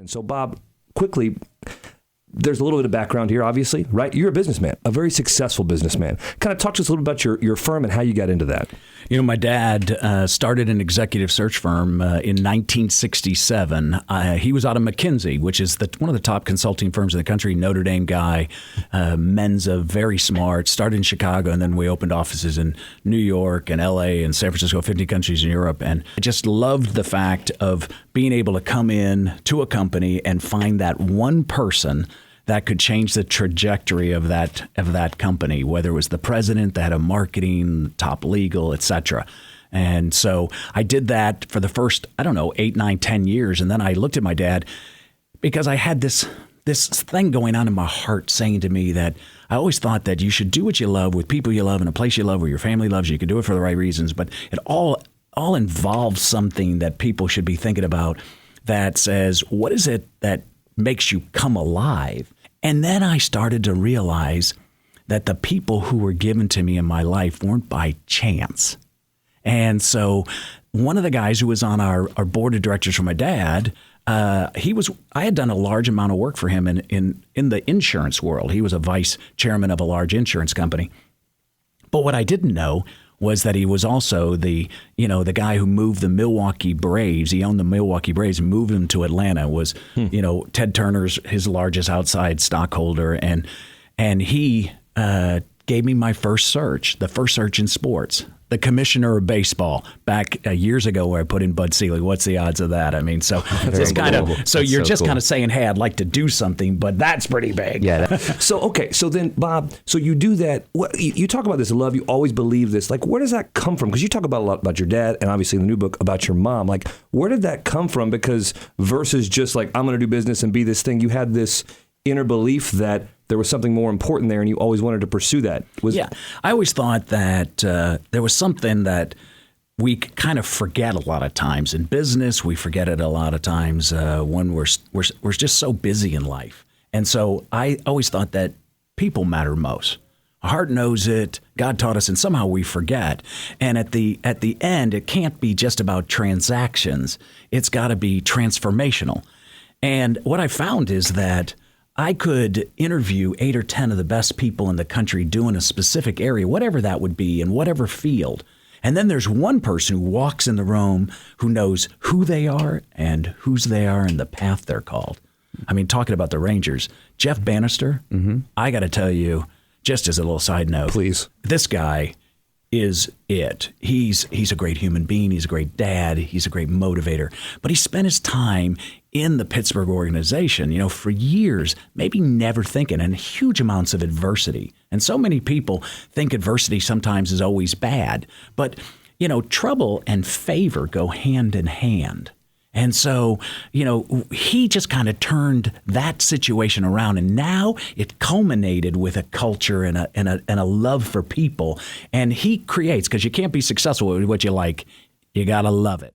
And so, Bob, quickly, there's a little bit of background here, obviously, right? You're a businessman, a very successful businessman. Kind of talk to us a little bit about your firm and how you got into that. You know, my dad started an executive search firm in 1967. He was out of McKinsey, which is one of the top consulting firms in the country, Notre Dame guy, Mensa, very smart, started in Chicago, and then we opened offices in New York and LA and San Francisco, 50 countries in Europe. And I just loved the fact of being able to come in to a company and find that one person that could change the trajectory of that company, whether it was the president, the head of marketing, top legal, et cetera. And so I did that for the first, 8, 9, 10 years. And then I looked at my dad because I had this thing going on in my heart saying to me that I always thought that you should do what you love with people you love in a place you love where your family loves you. You can do it for the right reasons, but it all involves something that people should be thinking about that says, what is it that makes you come alive? And then I started to realize that the people who were given to me in my life weren't by chance. And so one of the guys who was on our board of directors for my dad, I had done a large amount of work for him in the insurance world. He was a vice chairman of a large insurance company. But what I didn't know was that he was also the guy who moved the Milwaukee Braves. He owned the Milwaukee Braves and moved them to Atlanta. Was Ted Turner's his largest outside stockholder, and he gave me my first search, the first search in sports. The commissioner of baseball back years ago, where I put in Bud Selig. What's the odds of that? I mean, so it's kind of you're just kind of saying, hey, I'd like to do something, but that's pretty big. Yeah. So then Bob, so you do that. You talk about this love. You always believe this. Like, where does that come from? Because you talk about a lot about your dad, and obviously in the new book about your mom. Like, where did that come from? Because versus just like I'm going to do business and be this thing, you had this inner belief that there was something more important there, and you always wanted to pursue that. I always thought that there was something that we kind of forget a lot of times in business. We forget it a lot of times when we're just so busy in life. And so I always thought that people matter most. Our heart knows it. God taught us, and somehow we forget. And at the end, it can't be just about transactions. It's got to be transformational. And what I found is that I could interview 8 or 10 of the best people in the country doing a specific area, whatever that would be, in whatever field. And then there's one person who walks in the room who knows who they are and whose they are and the path they're called. I mean, talking about the Rangers, Jeff Bannister, I got to tell you, just as a little side note, please, this guy is it. He's a great human being. He's a great dad. He's a great motivator. But he spent his time in the Pittsburgh organization, for years, maybe never thinking, and huge amounts of adversity. And so many people think adversity sometimes is always bad. But, trouble and favor go hand in hand. And so, he just kind of turned that situation around, and now it culminated with a culture and a love for people. And he creates, because you can't be successful with what you like, you got to love it.